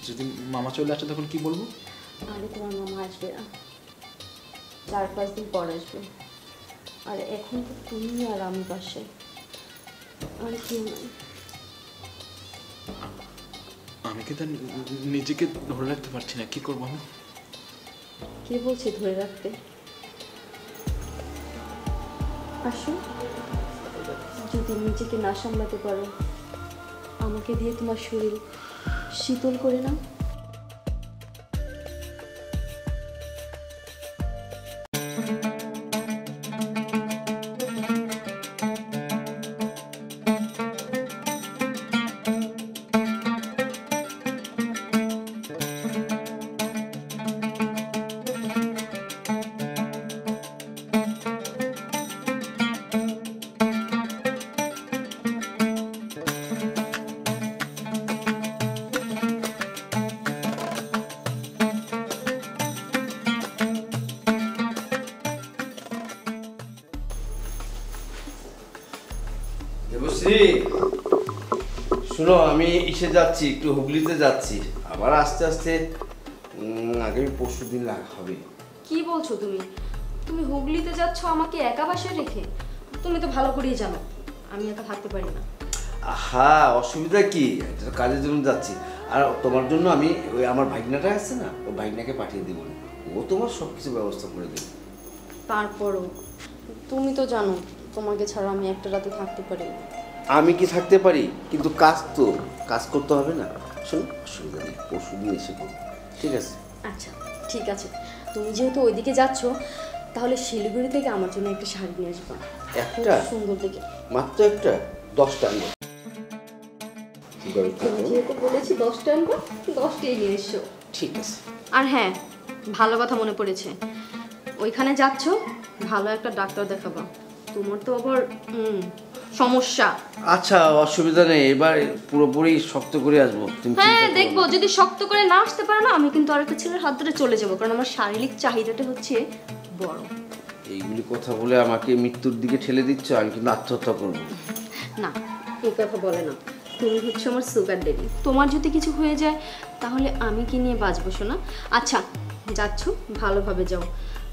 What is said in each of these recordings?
যদি মামা চলে আসে তখন কি বলবো? আরে তোমার মামা আসবে না, 4-5 দিন পর আসবে। আর এখন তো তুমি আর আমি পাশে, আর কেউ নাই। আমি কিন্তু নিজেকে ধরে রাখতে পারছি না, কি করবো আমি? কে বলছে ধরে রাখতে? আসো, যদি নিজেকে না সামলাতে পারো, আমাকে দিয়ে তোমার শরীর শীতল করে নাও। শোনো, আমি ইসে যাচ্ছি, একটু হুগলিতে যাচ্ছি, আবার আস্তে আস্তে আগামী পরশু দিন হবে। কি বলছো তুমি? তুমি হুগলিতে যাচ্ছ আমাকে একা বাসায় রেখে? তুমি তো ভালো করেই জানো আমি একা থাকতে পারি না। হ্যাঁ, অসুবিধা কি, কাজের জন্য যাচ্ছি। আর তোমার জন্য আমি ওই আমার ভাগনাটা আছে না, ওই ভাগনাকে পাঠিয়ে দেবো, ও তোমার সব কিছু ব্যবস্থা করে দেবে। তারপরও তুমি তো জানো তোমাকে ছাড়া আমি একটা রাতে থাকতে পারি না। আমি কি থাকতে পারি, কিন্তু কাজ করতে হবে না। শোনো, অসুবিধা নেই, পরশু দিন এসে করবো, ঠিক আছে? আচ্ছা ঠিক আছে, তুমি যেহেতু ওইদিকে যাচ্ছ তাহলে শিলিগুড়ি থেকে আমার জন্য একটা শাড়ি নিয়ে আসবা। একটা? সুন্দর দেখে। মাত্র একটা? 10টা আনবো। তুমি যেহেতু বলেছি 10টা আনবো, 10টাই নিয়ে এসো। ঠিক আছে। আর হ্যাঁ, ভালো কথা মনে পড়েছে, ওইখানে যাচ্ছ ভালো একটা ডাক্তার দেখাবা, তোমার তো আবার সমস্যা। আচ্ছা, অসুবিধা নেই, এবার পুরোপুরি শক্ত করে আসবো। হ্যাঁ দেখবো, যদি শক্ত করে না আসতে পারে না, আমি কিন্তু আরেকটা ছেলের হাত ধরে চলে যাবো, কারণ আমার শারীরিক চাহিদাটা হচ্ছে বড়। এইগুলি কথা বলে আমাকে মৃত্যুর দিকে ঠেলে দিচ্ছ, আমি কিন্তু আত্মহত্যা করবো। না, এই কথা বলে না, তুমি হচ্ছে আমার সুগার ডেডি, তোমার যদি কিছু হয়ে যায় তাহলে আমি কি নিয়ে বাঁচবো শোনা? আচ্ছা যাচ্ছ, ভালোভাবে যাও,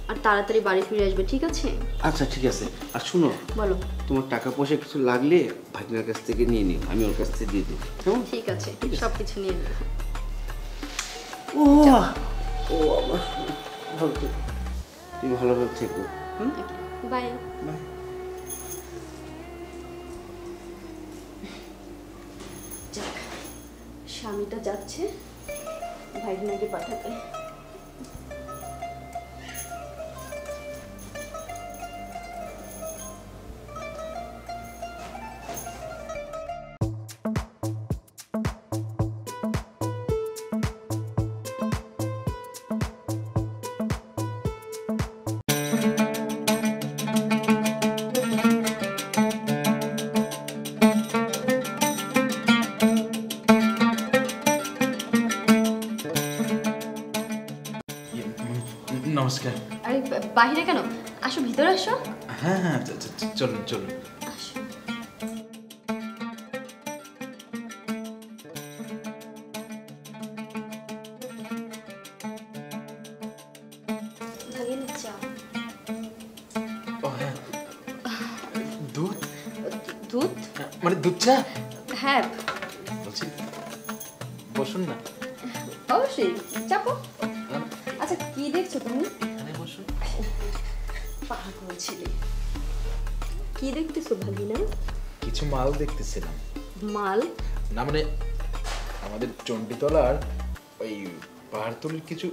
আর তাড়াতাড়ি বাড়ি ফিরে আসবে, ঠিক আছে? আচ্ছা ঠিক আছে। আর শুনো, বলো। তোমার টাকা পয়সা কিছু লাগলে ভাগনার কাছ থেকে নিয়ে নিও, আমি ওর কাছ থেকে দিয়ে দেবো, কেমন? ঠিক আছে, সব কিছু নিয়ে নেব। ও ও আমার ভালো থেকো, তুমি ভালোভাবে থেকো। Bye bye. যাক, স্বামীটা যাচ্ছে ভাইগনাকে পাঠাতে। নমস্কার। আরে বাইরে কেন, আসো ভিতরে আসো। হ্যাঁ হ্যাঁ, চলুন চলুন। আসো। ও হ্যাঁ, দুধ? দুধ মানে দুধ চা? হ্যাঁ বলছি বসুন না। অবশ্যই, চাপো। আচ্ছা কি দেখছো তুমি? বসুন। পাগল ছিলে, কি দেখতেছো ভাগিনা? কিছু মাল দেখতেছিলাম। মাল? না মানে আমাদের চণ্ডীতলার ওই পাহাড়তলির কিছু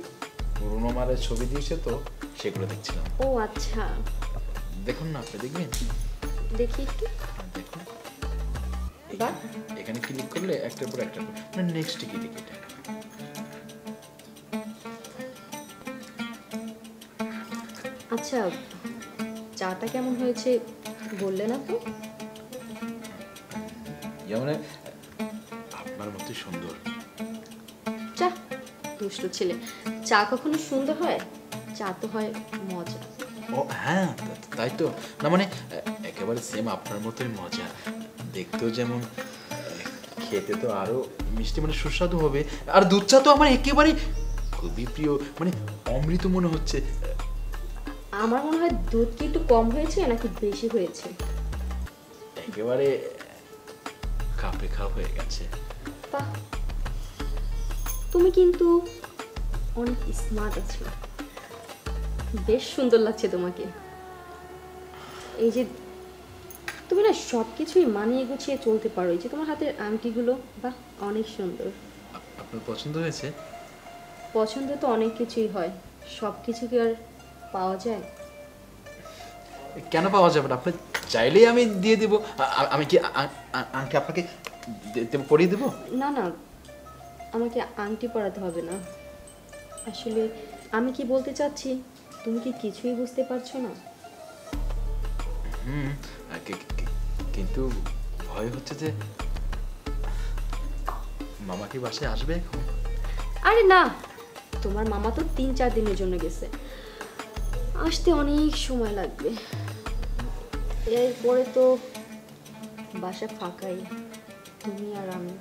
পুরোনো মালের ছবি দিয়েছে তো, সেগুলো দেখছিলাম। ও আচ্ছা, দেখুন না, আপনি দেখবেন? দেখি একটু। দেখুন, বাহ, এখানে ক্লিক করলে একটার পর একটা মানে নেক্সট কি দেখি এটা। আচ্ছা চাটা কেমন হয়েছে বললে না তো? মানে আপনার মতো সুন্দর। চা, দুষ্ট ছেলে, চা কখনো সুন্দর হয়? চা তো হয় মজা। ও হ্যাঁ, তাই তো। না মানে একেবারে সেম আপনার মতোই মজা, দেখতেও যেমন, খেতে তো আরো মিষ্টি মানে সুস্বাদু হবে। আর দুধ চা তো আমার একেবারে খুবই প্রিয়, মানে অমৃত মনে হচ্ছে। আমার মনে হয় দুধ কি একটু কম হয়েছে নাকি বেশি হয়েছে? একেবারে কাপে খাপ হয়ে গেছে। বাহ, তুমি কিন্তু অনেক স্মার্ট আছো, বেশ সুন্দর লাগছে তোমাকে। এই যে তুমি না সব কিছুই মানিয়ে গুছিয়ে চলতে পারো। এই যে তোমার হাতের আংটিগুলো, বাহ অনেক সুন্দর। আপনার পছন্দ হয়েছে? পছন্দ তো অনেক কিছুই হয়, সব কিছু কি আর পাওয়া যায়? কেন পাওয়া যাবে না? আপনি চাইলেই আমি দিয়ে দেবো। আমি কি আংটি আপনাকে পরিয়ে দেবো? না না, আমাকে আংটি পরাতে হবে না। আসলে আমি কি বলতে চাচ্ছি তুমি কি কিছুই বুঝতে পারছো না? হুম, কিন্তু ভয় হচ্ছে যে মামা কি বাসায় আসবে এখন? আরে না, তোমার মামা তো 3-4 দিনের জন্য গেছে, আসতে অনেক সময় লাগবে। এরপরে তো বাসা ফাঁকাই, তুমি আর আমি।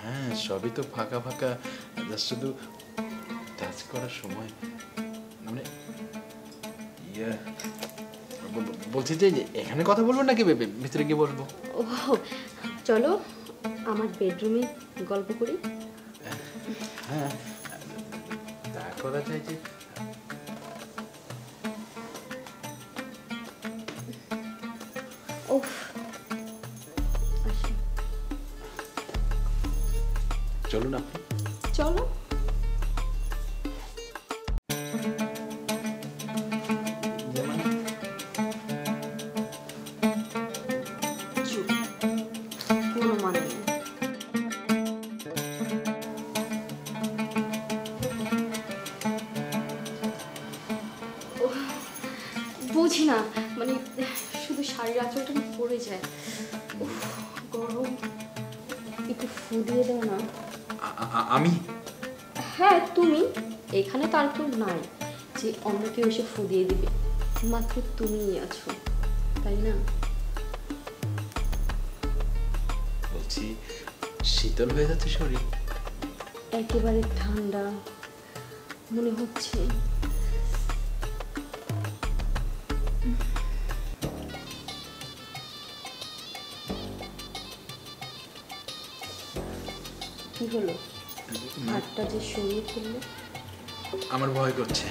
হ্যাঁ, সবই তো ফাঁকা ফাঁকা, শুধু টাচ করার সময় মানে ইয়ে বলছি যে এখানে কথা বলবো নাকি ভিতরে গিয়ে বলবো? ও চলো আমার বেডরুমে গল্প করি। হ্যাঁ, তা করা যায় যে। ওহ আসো, চলুন আপনি। চলো। চুপ, কোনো মানে নেই। ওহ, বুঝি না, মানে শুধু শাড়ির আঁচলটা না পড়ে যায়। উফ, গরম, একটু ফু দিয়ে দাও না। আমি? হ্যাঁ তুমি, এখানে তো আর কেউ নাই যে অন্য কেউ এসে ফু দিয়ে দিবে, মাত্র তুমিই আছো, তাই না? বলছি শীতল হয়ে যাচ্ছে শরীর। একেবারে ঠান্ডা মনে হচ্ছে। কি হলো, হাতটা যে সরিয়ে ফেললো? আমার ভয় করছে।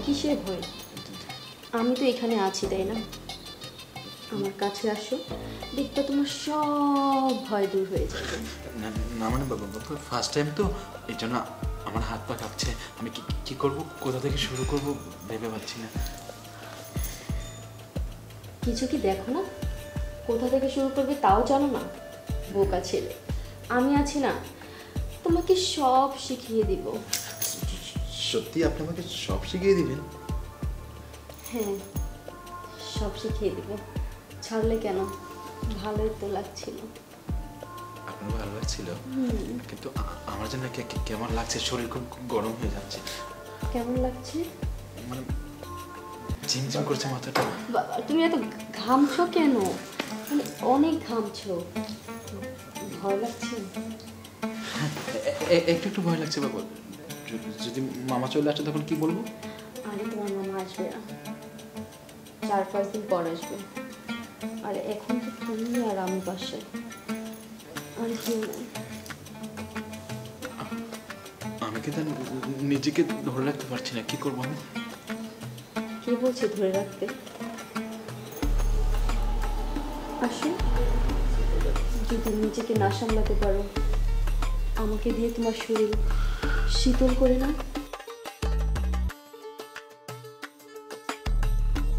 কিসের ভয়? আমি তো এখানে আছি, তাই না? আমার কাছে আসো, দেখবে তোমার সব ভয় দূর হয়ে যাবে। না না, মানে ফার্স্ট টাইম তো, এই জন্য আমার হাত পা কাঁপছে। আমি কি করব, কোথা থেকে শুরু করব ভেবে পাচ্ছি না। কিছু কি দেখো না? কোথা থেকে শুরু করবে তাও জানো না? বোকা ছেলে, আমি আছি না, তোমাকে সব শিখিয়ে দিব। সত্যি আপনি আমাকে সব শিখিয়ে দিবেন? হ্যাঁ, সব শিখিয়ে দিব। ছাড়লে কেন, ভালোই তো লাগছিল। আপনার ভালো লাগছিল, কিন্তু আমার জন্য কেমন লাগছে, শরীর খুব গরম হয়ে যাচ্ছে। কেমন লাগছে? মানে ঝিমঝিম করছে মাথাটা। বাবা, তুমি এত ঘামছো কেন? মানে অনেক ঘামছো, ভয় লাগছে? একটু একটু ভয় লাগছে বাবা। যদি মামা চলে আসে তখন কি বলবো? আরে তোমার মামা আসবে না, 4-5 দিন পর আসবে। আর এখন তো তুমি আর আমি বাসায়, আর কেউ নেই। আমি কিন্তু নিজেকে ধরে রাখতে পারছি না, কি করবো আমি? কে বলছে ধরে রাখতে? আসো, যদি নিজেকে না সামলাতে পারো, আমাকে দিয়ে তোমার শরীর শীতল করে না।